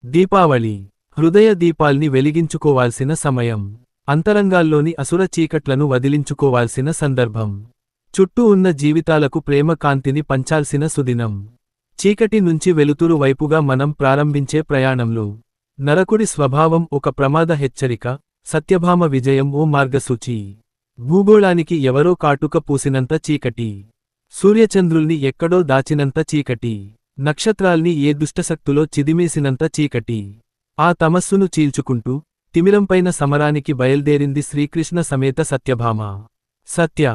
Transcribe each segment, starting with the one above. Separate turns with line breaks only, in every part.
దీపావళి హృదయ దీపాల్ని వెలిగించుకోవాల్సిన సమయం. అంతరంగాల్లోని అసుర చీకట్లను వదిలించుకోవాల్సిన సందర్భం. చుట్టూ ఉన్న జీవితాలకు ప్రేమ కాంతిని పంచాల్సిన సుదినం. చీకటి నుంచి వెలుతురు వైపుగా మనం ప్రారంభించే ప్రయాణంలో నరకుడి స్వభావం ఒక ప్రమాద హెచ్చరిక, సత్యభామ విజయం ఓ మార్గసూచి. భూగోళానికి ఎవరో కాటుక పూసినంత చీకటి, సూర్యచంద్రుల్ని ఎక్కడో దాచినంత చీకటి, నక్షత్రాల్ని ఏ దుష్టశక్తులో చిదిమేసినంత చీకటి. ఆ తమస్సును చీల్చుకుంటూ తిమిరంపైన సమరానికి బయల్దేరింది శ్రీకృష్ణ సమేత సత్యభామ. సత్య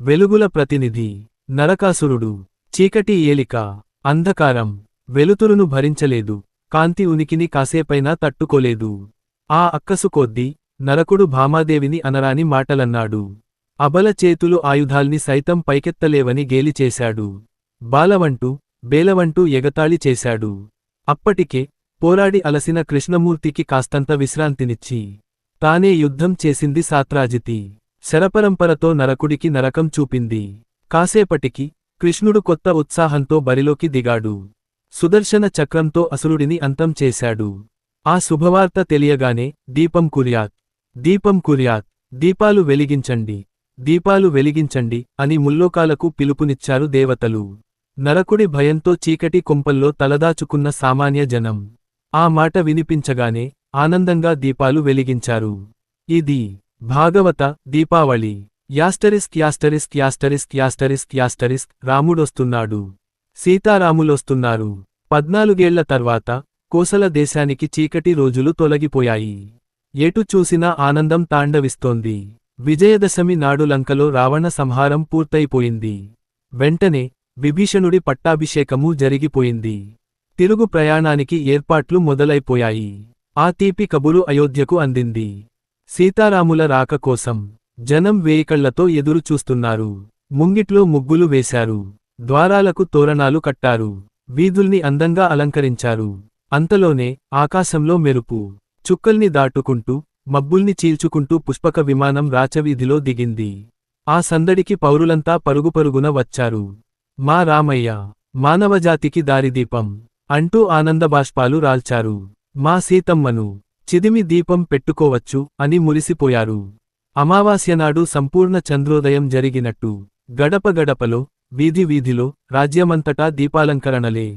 వెలుగుల ప్రతినిధి, నరకాసురుడు చీకటి ఏలిక. అంధకారం వెలుతురును భరించలేదు, కాంతి ఉనికిని కాసేపైనా తట్టుకోలేదు. ఆ అక్కసు కొద్దీ నరకుడు భామాదేవిని అనరాని మాటలన్నాడు. అబల చేతులు ఆయుధాల్ని సైతం పైకెత్తలేవని గేలి చేశాడు. బాలవంటూ బేలవంటూ ఎగతాళి చేశాడు. అప్పటికే పోరాడి అలసిన కృష్ణమూర్తికి కాస్తంత విశ్రాంతినిచ్చి తానే యుద్ధం చేసింది సాత్రాజితి. శరపరంపరతో నరకుడికి నరకం చూపింది. కాసేపటికి కృష్ణుడు కొత్త ఉత్సాహంతో బరిలోకి దిగాడు. సుదర్శన చక్రంతో అసురుడిని అంతం చేశాడు. ఆ శుభవార్త తెలియగానే దీపం కుర్యాత్, దీపం కుర్యాత్, దీపాలు వెలిగించండి, దీపాలు వెలిగించండి అని ముల్లోకాలకు పిలుపునిచ్చారు దేవతలు. నరకుడి భయంతో చీకటి కొంపల్లో తలదాచుకున్న సామాన్య జనం ఆ మాట వినిపించగానే ఆనందంగా దీపాలు వెలిగించారు. ఇది Bhagavata Deepavali. Asterisk asterisk asterisk asterisk asterisk రాముడొస్తున్నాడు, సీతారాములొస్తున్నారు. 14 ఏళ్ల తర్వాత కోసల దేశానికి చీకటి రోజులు తొలగిపోయాయి. ఎటు చూసినా ఆనందం తాండవిస్తోంది. విజయదశమి నాడు లంకలో రావణ సంహారం పూర్తయిపోయింది. వెంటనే విభీషణుడి పట్టాభిషేకమూ జరిగిపోయింది. తిరుగు ప్రయాణానికి ఏర్పాట్లు మొదలైపోయాయి. ఆ తీపి కబురు అయోధ్యకు అందింది. సీతారాముల రాక కోసం జనం వేయికళ్లతో ఎదురు చూస్తున్నారు. ముంగిట్లో ముగ్గులు వేశారు, ద్వారాలకు తోరణాలు కట్టారు, వీధుల్ని అందంగా అలంకరించారు. అంతలోనే ఆకాశంలో మెరుపు చుక్కల్ని దాటుకుంటూ మబ్బుల్ని చీల్చుకుంటూ పుష్పక విమానం రాచవీధిలో దిగింది. ఆ సందడికి పౌరులంతా పరుగుపరుగున వచ్చారు. మా రామయ్య మానవజాతికి దారిదీపం అంటూ ఆనందబాష్పాలు రాల్చారు. మా సీతమ్మను చిదిమి దీపం పెట్టుకోవచ్చు అని మురిసిపోయారు. అమావాస్యనాడు సంపూర్ణ చంద్రోదయం జరిగినట్టు గడప గడపలో, వీధి వీధిలో, రాజ్యమంతటా దీపాలంకరణలే.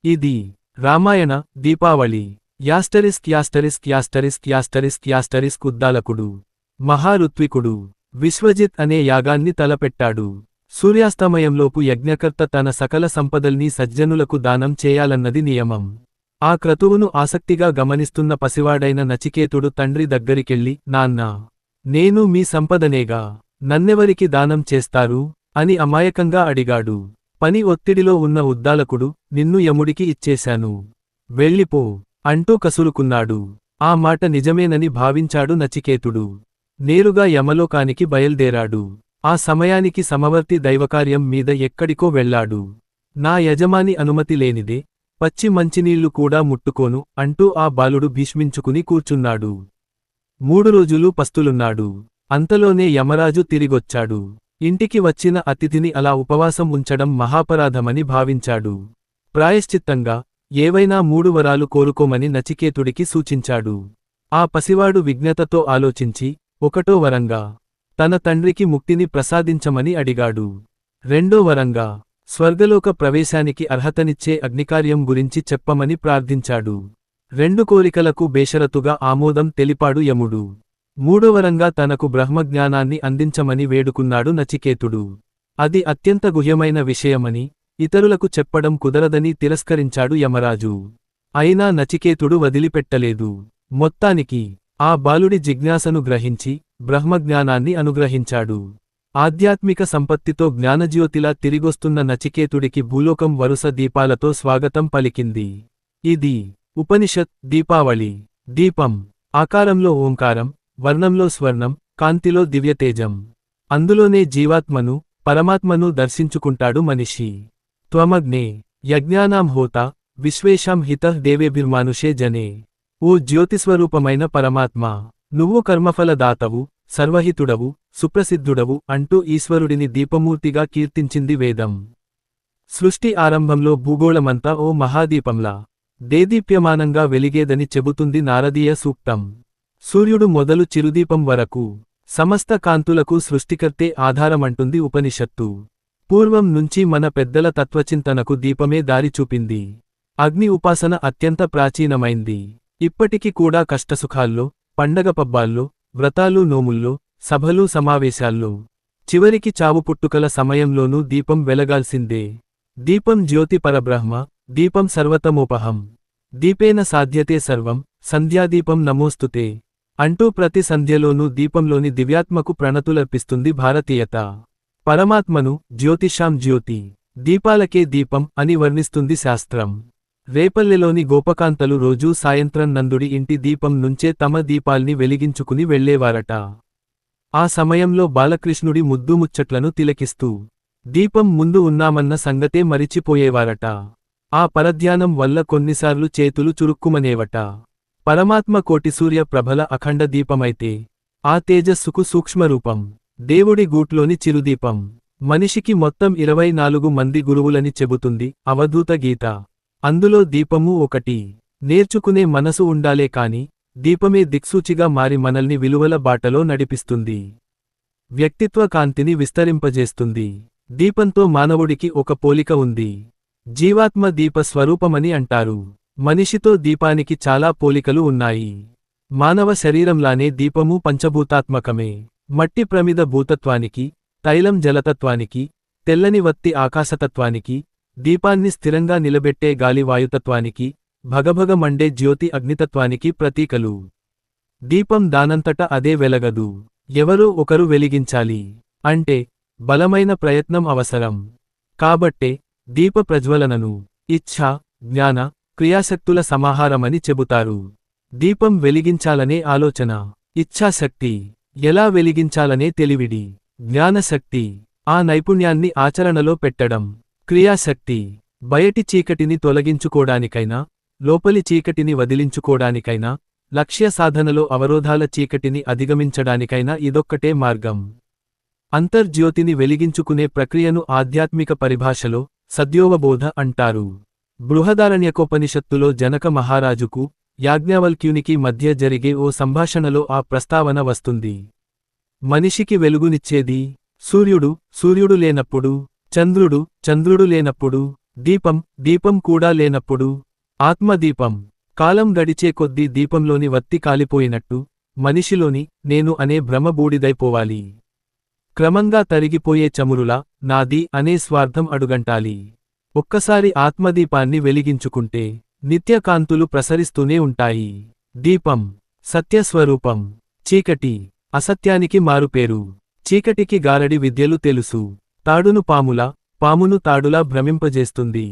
ఇది Ramayana Deepavali. Asterisk asterisk asterisk asterisk asterisk ఉద్దాలకుడు, మహారుత్వికుడు విశ్వజిత్ అనే యాగాన్ని తలపెట్టాడు. సూర్యాస్తమయంలోపు యజ్ఞకర్త తన సకల సంపదల్ని సజ్జనులకు దానం చేయాలన్నది నియమం. ఆ క్రతువును ఆసక్తిగా గమనిస్తున్న పసివాడైన నచికేతుడు తండ్రి దగ్గరికెళ్ళి, నాన్నా, నేను మీ సంపదనేగా, నన్నెవరికి దానం చేస్తారు అని అమాయకంగా అడిగాడు. పని ఒత్తిడిలో ఉన్న ఉద్దాలకుడు, నిన్ను యముడికి ఇచ్చేశాను, వెళ్ళిపో అంటూ కసురుకున్నాడు. ఆ మాట నిజమేనని భావించాడు నచికేతుడు. నేరుగా యమలోకానికి బయల్దేరాడు. ఆ సమయానికి సమవర్తి దైవకార్యం మీద ఎక్కడికో వెళ్లాడు. నా యజమాని అనుమతి లేనిదే పచ్చి మంచినీళ్లు కూడా ముట్టుకోను అంటూ ఆ బాలుడు భీష్మించుకుని కూర్చున్నాడు. 3 రోజులు పస్తులున్నాడు. అంతలోనే యమరాజు తిరిగొచ్చాడు. ఇంటికి వచ్చిన అతిథిని అలా ఉపవాసం ఉంచడం మహాపరాధమని భావించాడు. ప్రాయశ్చిత్తంగా ఏవైనా 3 వరాలు కోరుకోమని నచికేతుడికి సూచించాడు. ఆ పసివాడు విజ్ఞతతో ఆలోచించి 1వ వరంగా తన తండ్రికి ముక్తిని ప్రసాదించమని అడిగాడు. 2వ వరంగా స్వర్గలోక ప్రవేశానికి అర్హతనిచ్చే అగ్నికార్యం గురించి చెప్పమని ప్రార్థించాడు. 2 కోరికలకు బేషరతుగా ఆమోదం తెలిపాడు యముడు. 3వ వరంగా తనకు బ్రహ్మజ్ఞానాన్ని అందించమని వేడుకున్నాడు నచికేతుడు. అది అత్యంత గుహ్యమైన విషయమని, ఇతరులకు చెప్పడం కుదరదని తిరస్కరించాడు యమరాజు. అయినా నచికేతుడు వదిలిపెట్టలేదు. మొత్తానికి ఆ బాలుడి జిజ్ఞాసను గ్రహించి బ్రహ్మజ్ఞానాన్ని అనుగ్రహించాడు. ఆధ్యాత్మిక సంపత్తితో జ్ఞానజ్యోతిలా తిరిగొస్తున్న నచికేతుడికి భూలోకం వరుస దీపాలతో స్వాగతం పలికింది. ఇది ఉపనిషత్ దీపావళి. దీపం ఆకారంలో ఓంకారం, వర్ణంలో స్వర్ణం, కాంతిలో దివ్యతేజం. అందులోనే జీవాత్మను, పరమాత్మను దర్శించుకుంటాడు మనిషి. త్వమగ్నే యజ్ఞానాం హోత విశ్వేషాం హితః దేవేభిర్మానుషే జనే. ఓ జ్యోతిస్వరూపమైన పరమాత్మ, నువ్వు కర్మఫలదాతవు, సర్వహితుడవు, సుప్రసిద్ధుడవు అంటూ ఈశ్వరుడిని దీపమూర్తిగా కీర్తించింది వేదం. సృష్టి ఆరంభంలో భూగోళమంతా ఓ మహాదీపంలా దేదీప్యమానంగా వెలిగేదని చెబుతుంది నారదీయ సూక్తం. సూర్యుడు మొదలు చిరుదీపం వరకు సమస్త కాంతులకు సృష్టికర్తే ఆధారమంటుంది ఉపనిషత్తు. పూర్వం నుంచి మన పెద్దల తత్వచింతనకు దీపమే దారి చూపింది. అగ్ని ఉపాసన అత్యంత ప్రాచీనమైంది. ఇప్పటికి కూడా కష్టసుఖాల్లో, పండగ పబ్బాల్లో, వ్రతాలు నోముల్లో, సభలు సమావేశాల్లో, చివరికి చావుపుట్టుకల సమయంలోనూ దీపం వెలగాల్సిందే. దీపం జ్యోతి పరబ్రహ్మ, దీపం సర్వతమోపహం, దీపేన సాధ్యతే సర్వం, సంధ్యాదీపం నమోస్తుతే అంటూ ప్రతి సంధ్యలోనూ దీపంలోని దివ్యాత్మకు ప్రణతులర్పిస్తుంది భారతీయత. పరమాత్మను జ్యోతిషాం జ్యోతి, దీపాలకే దీపం అని వర్ణిస్తుంది శాస్త్రం. రేపల్లెలోని గోపకాంతలు రోజూ సాయంత్రం నందుడి ఇంటి దీపం నుంచే తమ దీపాల్ని వెలిగించుకుని వెళ్లేవారట. ఆ సమయంలో బాలకృష్ణుడి ముద్దుముచ్చట్లను తిలకిస్తూ దీపం ముందు ఉన్నామన్న సంగతే మరిచిపోయేవారట. ఆ పరధ్యానం వల్ల కొన్నిసార్లు చేతులు చురుక్కుమనేవట. పరమాత్మ కోటి సూర్య ప్రభల అఖండ దీపమైతే ఆ తేజస్సుకు సూక్ష్మరూపం దేవుడి గూట్లోని చిరుదీపం. మనిషికి మొత్తం 24 మంది గురువులని చెబుతుంది అవధూత గీత. అందులో దీపమూ ఒకటి. నేర్చుకునే మనసు ఉండాలే కాని దీపమే దిక్సూచిగా మారి మనల్ని విలువల బాటలో నడిపిస్తుంది. వ్యక్తిత్వ కాంతిని విస్తరింపజేస్తుంది. దీపంతో మానవుడికి ఒక పోలిక ఉంది. జీవాత్మ దీప స్వరూపమని అంటారు. మనిషితో దీపానికి చాలా పోలికలు ఉన్నాయి. మానవ శరీరంలానే దీపమూ పంచభూతాత్మకమే. మట్టి ప్రమిద భూతత్వానికి, తైలం జలతత్వానికి, తెల్లని వత్తి ఆకాశతత్వానికి, దీపాన్ని స్థిరంగా నిలబెట్టే గాలి వాయుతత్వానికి, భగభగ మండే జ్యోతి అగ్నితత్వానికి ప్రతీకలు. దీపం దానంతట అదే వెలగదు. ఎవరో ఒకరు వెలిగించాలి. అంటే బలమైన ప్రయత్నం అవసరం. కాబట్టే దీప ప్రజ్వలనను ఇచ్ఛ, జ్ఞాన, క్రియాశక్తుల సమాహారమని చెబుతారు. దీపం వెలిగించాలనే ఆలోచన ఇచ్ఛాశక్తి, ఎలా వెలిగించాలనే తెలివిడి జ్ఞానశక్తి, ఆ నైపుణ్యాన్ని ఆచరణలో పెట్టడం క్రియాశక్తి. బయటి చీకటిని తొలగించుకోడానికైనా, లోపలి చీకటిని వదిలించుకోడానికైనా, లక్ష్య సాధనలో అవరోధాల చీకటిని అధిగమించడానికైనా ఇదొక్కటే మార్గం. అంతర్జ్యోతిని వెలిగించుకునే ప్రక్రియను ఆధ్యాత్మిక పరిభాషలో సద్యోవబోధ అంటారు. బృహదారణ్యకోపనిషత్తులో జనక మహారాజుకు, యాజ్ఞవల్క్యునికి మధ్య జరిగే ఓ సంభాషణలో ఆ ప్రస్తావన వస్తుంది. మనిషికి వెలుగునిచ్చేది సూర్యుడు, సూర్యుడు లేనప్పుడు చంద్రుడు, చంద్రుడు లేనప్పుడు దీపం, దీపం కూడా లేనప్పుడు ఆత్మదీపం. కాలం గడిచే కొద్దీ దీపంలోని వత్తి కాలిపోయినట్టు మనిషిలోని నేను అనే భ్రమ బూడిదైపోవాలి. క్రమంగా తరిగిపోయే చమురులా నాది అనే స్వార్థం అడుగంటాలి. ఒక్కసారి ఆత్మదీపాన్ని వెలిగించుకుంటే నిత్యకాంతులు ప్రసరిస్తూనే ఉంటాయి. దీపం సత్యస్వరూపం. చీకటి అసత్యానికి మారుపేరు. చీకటికి గారడి విద్యలు తెలుసు. తాడును పాములా, పామును తాడులా భ్రమింపజేస్తుంది.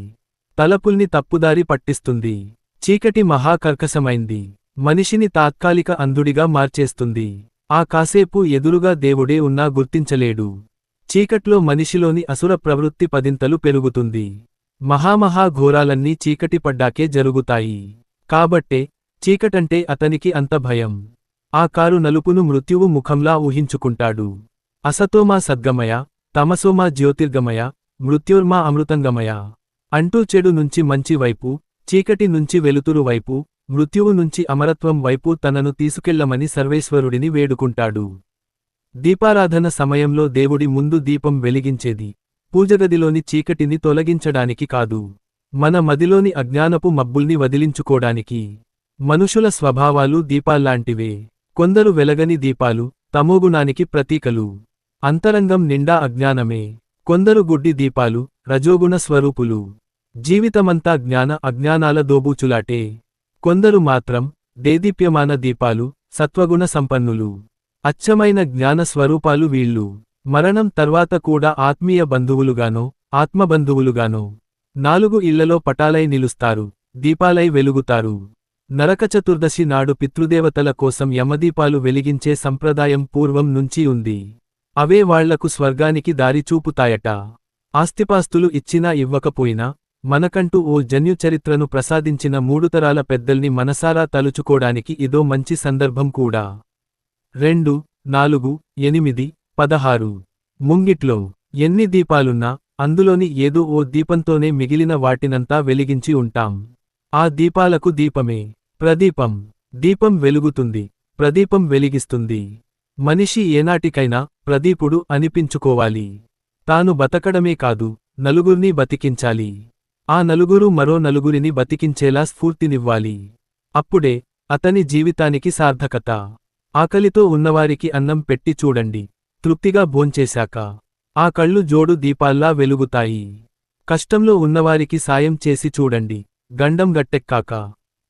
తలపుల్ని తప్పుదారి పట్టిస్తుంది. చీకటి మహాకర్కశమైంది. మనిషిని తాత్కాలిక అంధుడిగా మార్చేస్తుంది. ఆ కాసేపు ఎదురుగా దేవుడే ఉన్నా గుర్తించలేడు. చీకట్లో మనిషిలోని అసుర ప్రవృత్తి పదింతలు పెరుగుతుంది. మహామహా ఘోరాలన్నీ చీకటి పడ్డాకే జరుగుతాయి. కాబట్టే చీకటంటే అతనికి అంత భయం. ఆ కారు నలుపును మృత్యువు ముఖంలా ఊహించుకుంటాడు. అసతోమా సద్గమయ, తమసోమా జ్యోతిర్గమయ, మృత్యోర్మా అమృతంగమయ అంటూ చెడు నుంచి మంచి వైపు, చీకటి నుంచి వెలుతురు వైపు, మృత్యువు నుంచి అమరత్వం వైపు తనను తీసుకెళ్లమని సర్వేశ్వరుడిని వేడుకుంటాడు. దీపారాధన సమయంలో దేవుడి ముందు దీపం వెలిగించేది పూజగదిలోని చీకటిని తొలగించడానికి కాదు, మన మదిలోని అజ్ఞానపు మబ్బుల్ని వదిలించుకోడానికి. మనుషుల స్వభావాలు దీపాల్లాంటివే. కొందరు వెలగని దీపాలు, తమోగుణానికి ప్రతీకలు. అంతరంగం నిండా అజ్ఞానమే. కొందరు గుడ్డి దీపాలు, రజోగుణ స్వరూపులు. జీవితమంతా జ్ఞాన అజ్ఞానాల దోబూచులాటే. కొందరు మాత్రం దేదీప్యమాన దీపాలు, సత్వగుణ సంపన్నులు. అచ్చమైన జ్ఞాన స్వరూపాలు వీళ్ళు. మరణం తర్వాత కూడా ఆత్మీయ బంధువులుగానో, ఆత్మబంధువులుగానో 4 ఇళ్లలో పటాలై నిలుస్తారు, దీపాలై వెలుగుతారు. నరక చతుర్దశి నాడు పితృదేవతల కోసం యమదీపాలు వెలిగించే సంప్రదాయం పూర్వం నుంచి ఉంది. అవే వాళ్లకు స్వర్గానికి దారి చూపుతాయట. ఆస్తిపాస్తులు ఇచ్చినా ఇవ్వకపోయినా మనకంటూ ఓ జన్యుచరిత్రను ప్రసాదించిన 3 తరాల పెద్దల్ని మనసారా తలుచుకోడానికి ఇదో మంచి సందర్భం కూడా. 2, 4, 8, 16 ముంగిట్లో ఎన్ని దీపాలున్నా అందులోని ఏదో ఓ దీపంతోనే మిగిలిన వాటినంతా వెలిగించి ఉంటాం. ఆ దీపాలకు దీపమే ప్రదీపం. దీపం వెలుగుతుంది, ప్రదీపం వెలిగిస్తుంది. మనిషి ఏనాటికైనా ప్రదీపుడు అనిపించుకోవాలి. తాను బతకడమే కాదు, నలుగుర్ని బతికించాలి. ఆ నలుగురు మరో నలుగురిని బతికించేలా స్ఫూర్తినివ్వాలి. అప్పుడే అతని జీవితానికి సార్థకత. ఆకలితో ఉన్నవారికి అన్నం పెట్టి చూడండి, తృప్తిగా భోంచేశాక ఆ కళ్ళు జోడు దీపాల్లా వెలుగుతాయి. కష్టంలో ఉన్నవారికి సాయం చేసి చూడండి, గండం గట్టెక్కాక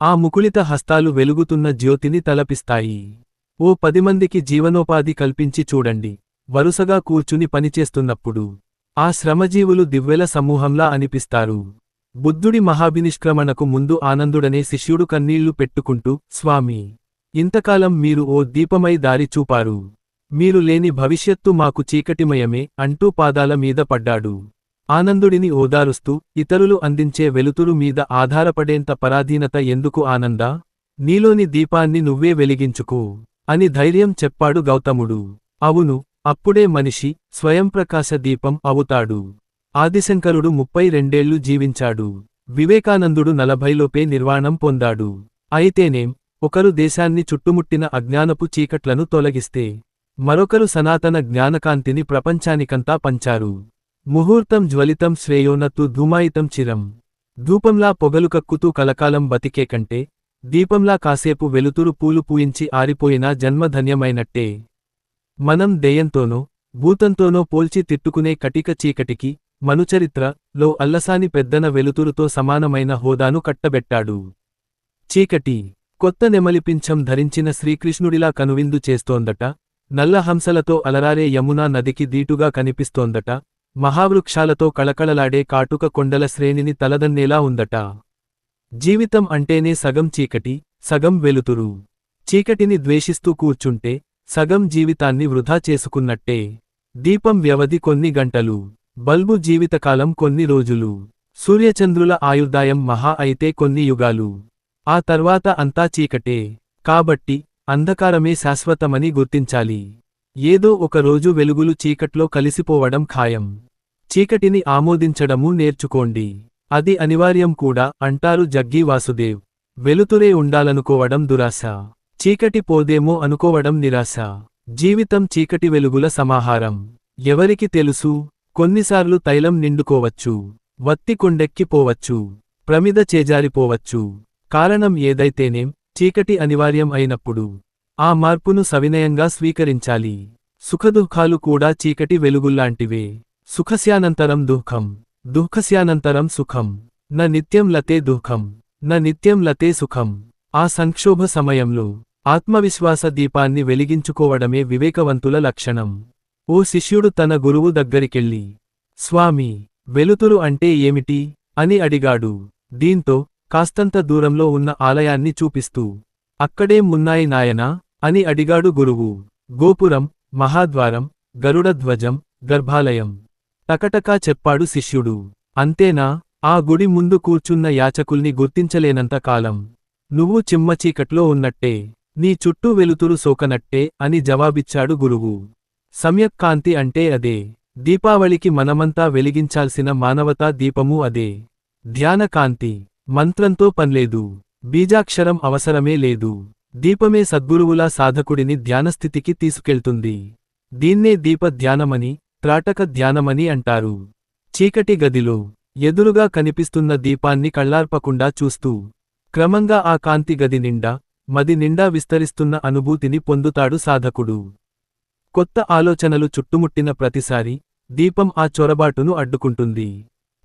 ఆ ముకుళిత హస్తాలు వెలుగుతున్న జ్యోతిని తలపిస్తాయి. ఓ 10 మందికి జీవనోపాధి కల్పించి చూడండి, వరుసగా కూర్చుని పనిచేస్తున్నప్పుడు ఆ శ్రమజీవులు దివ్వెల సమూహంలా అనిపిస్తారు. బుద్ధుడి మహాభినిష్క్రమణకు ముందు ఆనందుడనే శిష్యుడు కన్నీళ్లు పెట్టుకుంటూ, స్వామీ, ఇంతకాలం మీరు ఓ దీపమై దారి చూపారు. మీరు లేని భవిష్యత్తు మాకు చీకటిమయమే అంటూ పాదాల మీద పడ్డాడు. ఆనందుడిని ఓదారుస్తూ, ఇతరులు అందించే వెలుతురు మీద ఆధారపడేంత పరాధీనత ఎందుకు ఆనందా? నీలోని దీపాన్ని నువ్వే వెలిగించుకో అని ధైర్యం చెప్పాడు గౌతముడు. అవును, అప్పుడే మనిషి స్వయంప్రకాశ దీపం అవుతాడు. ఆదిశంకరుడు 32 జీవించాడు. వివేకానందుడు 40లోపే నిర్వాణం పొందాడు. అయితేనేం, ఒకరు దేశాన్ని చుట్టుముట్టిన అజ్ఞానపు చీకట్లను తొలగిస్తే మరొకరు సనాతన జ్ఞానకాంతిని ప్రపంచానికంతా పంచారు. ముహూర్తం జ్వలితం శ్రేయోనత్తు ధూమాయితం చిరం. ధూపంలా పొగలు కక్కుతూ కలకాలం బతికే కంటే దీపంలా కాసేపు వెలుతురు పూలు పూయించి ఆరిపోయినా జన్మధన్యమైనట్టే. మనం దెయ్యంతోనో భూతంతోనో పోల్చి తిట్టుకునే కటిక చీకటికి మనుచరిత్రలో అల్లసాని పెద్దన వెలుతురుతో సమానమైన హోదాను కట్టబెట్టాడు. చీకటి కొత్త నెమలిపింఛం ధరించిన శ్రీకృష్ణుడిలా కనువిందు చేస్తోందట. నల్ల హంసలతో అలరారే యమునా నదికి దీటుగా కనిపిస్తోందట. మహావృక్షాలతో కళకళలాడే కాటుక కొండల శ్రేణిని తలదన్నేలా ఉందట. జీవితం అంటేనే సగం చీకటి, సగం వెలుతురు. చీకటిని ద్వేషిస్తూ కూర్చుంటే సగం జీవితాన్ని వృధా చేసుకున్నట్టే. దీపం వ్యవధి కొన్ని గంటలు, బల్బు జీవితకాలం కొన్ని రోజులు. సూర్యచంద్రుల ఆయుర్దాయం మహా అయితే కొన్ని యుగాలు. ఆ తర్వాత అంతా చీకటే. కాబట్టి అంధకారమే శాశ్వతమని గుర్తించాలి. ఏదో ఒక రోజు వెలుగులు చీకట్లో కలిసిపోవడం ఖాయం. చీకటిని ఆమోదించడమూ నేర్చుకోండి, అది అనివార్యం కూడా అంటారు జగ్గీ వాసుదేవ్. వెలుతురే ఉండాలనుకోవడం దురాశ, చీకటి పోదేమో అనుకోవడం నిరాశ. జీవితం చీకటి వెలుగుల సమాహారం. ఎవరికి తెలుసు, కొన్నిసార్లు తైలం నిండుకోవచ్చు, వత్తి కొండెక్కిపోవచ్చు, ప్రమిద చేజారిపోవచ్చు. కారణం ఏదైతేనేం, చీకటి అనివార్యం అయినప్పుడు ఆ మార్పును సవినయంగా స్వీకరించాలి. సుఖదుఃఖాలు కూడా చీకటి వెలుగుల్లాంటివే. సుఖస్యానంతరం దుఃఖం, దుఃఖస్యానంతరం సుఖం. న నిత్యం లతే దుఃఖం, న నిత్యం లతే సుఖం. ఆ సంక్షోభ సమయంలో ఆత్మవిశ్వాస దీపాన్ని వెలిగించుకోవడమే వివేకవంతుల లక్షణం. ఓ శిష్యుడు తన గురువు దగ్గరికెళ్ళి, స్వామీ, వెలుతురు అంటే ఏమిటి అని అడిగాడు. దీంతో కాస్తంత దూరంలో ఉన్న ఆలయాన్ని చూపిస్తూ, అక్కడేం ఉన్నాయి నాయనా అని అడిగాడు గురువు. గోపురం, మహాద్వారం, గరుడధ్వజం, గర్భాలయం టకటకా చెప్పాడు శిష్యుడు. అంతేనా? ఆ గుడి ముందు కూర్చున్న యాచకుల్ని గుర్తించలేనంత కాలం నువ్వు చిమ్మచీకట్లో ఉన్నట్టే, నీ చుట్టూ వెలుతురు సోకనట్టే అని జవాబిచ్చాడు గురువు. సమ్యక్ కాంతి అంటే అదే. దీపావళికి మనమంతా వెలిగించాల్సిన మానవతా దీపమూ అదే. ధ్యాన కాంతి. మంత్రంతో పన్లేదు, బీజాక్షరం అవసరమే లేదు. దీపమే సద్గురువులా సాధకుడిని ధ్యానస్థితికి తీసుకెళ్తుంది. దీన్నే దీప ధ్యానమని, త్రాటక ధ్యానమని అంటారు. చీకటి గదిలో ఎదురుగా కనిపిస్తున్న దీపాన్ని కళ్ళార్పకుండా చూస్తూ క్రమంగా ఆ కాంతి గది నిండా, మది నిండా విస్తరిస్తున్న అనుభూతిని పొందుతాడు సాధకుడు. కొత్త ఆలోచనలు చుట్టుముట్టిన ప్రతిసారి దీపం ఆ చొరబాటును అడ్డుకుంటుంది.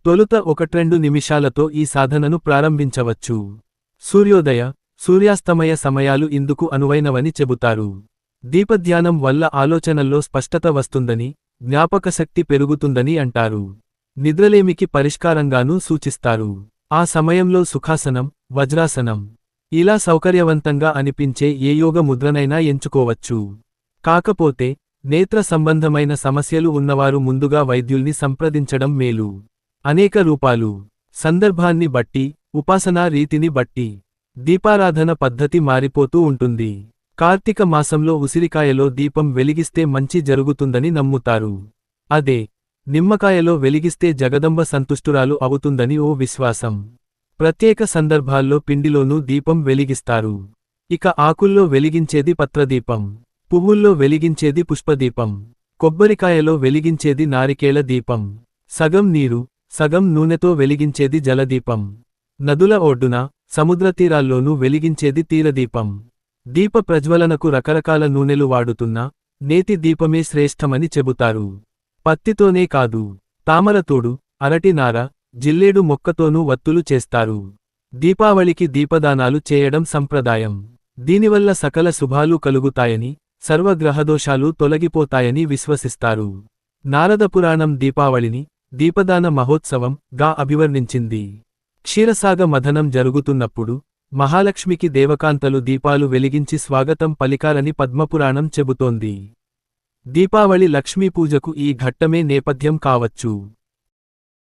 తొలుత 1-2 నిమిషాలతో ఈ సాధనను ప్రారంభించవచ్చు. సూర్యోదయ, సూర్యాస్తమయ సమయాలు ఇందుకు అనువైనవని చెబుతారు. దీపధ్యానం వల్ల ఆలోచనల్లో స్పష్టత వస్తుందని, జ్ఞాపకశక్తి పెరుగుతుందని అంటారు. నిద్రలేమికి పరిష్కారంగానూ సూచిస్తారు. ఆ సమయంలో సుఖాసనం, వజ్రాసనం ఇలా సౌకర్యవంతంగా అనిపించే ఏ యోగ ముద్రనైనా ఎంచుకోవచ్చు. కాకపోతే నేత్ర సంబంధమైన సమస్యలు ఉన్నవారు ముందుగా వైద్యుల్ని సంప్రదించడం మేలు. అనేక రూపాలు, సందర్భాన్ని బట్టి, ఉపాసనా రీతిని బట్టి దీపారాధన పద్ధతి మారిపోతూ ఉంటుంది. కార్తీక మాసంలో ఉసిరికాయలో దీపం వెలిగిస్తే మంచి జరుగుతుందని నమ్ముతారు. అదే నిమ్మకాయలో వెలిగిస్తే జగదంబ సంతుష్టురాలు అవుతుందని ఓ విశ్వాసం. ప్రత్యేక సందర్భాల్లో పిండిలోనూ దీపం వెలిగిస్తారు. ఇక ఆకుల్లో వెలిగించేది పత్రదీపం, పువ్వుల్లో వెలిగించేది పుష్పదీపం, కొబ్బరికాయలో వెలిగించేది నారికేళ దీపం, సగం నీరు, సగం నూనెతో వెలిగించేది జలదీపం, నదుల ఒడ్డున, సముద్రతీరాల్లోనూ వెలిగించేది తీరదీపం. దీప ప్రజ్వలనకు రకరకాల నూనెలు వాడుతున్నా నేతి దీపమే శ్రేష్టమని చెబుతారు. పత్తితోనే కాదు, తామరతోడు, అరటినార, జిల్లేడు మొక్కతోనూ వత్తులు చేస్తారు. దీపావళికి దీపదానాలు చేయడం సంప్రదాయం. దీనివల్ల సకల శుభాలు కలుగుతాయని, సర్వగ్రహదోషాలు తొలగిపోతాయని విశ్వసిస్తారు. నారదపురాణం దీపావళిని దీపదాన మహోత్సవం గా అభివర్ణించింది. క్షీరసాగ మథనం జరుగుతున్నప్పుడు మహాలక్ష్మికి దేవకాంతలు దీపాలు వెలిగించి స్వాగతం పలికారని పద్మపురాణం చెబుతోంది. దీపావళి లక్ష్మీపూజకు ఈ ఘట్టమే నేపథ్యం కావచ్చు.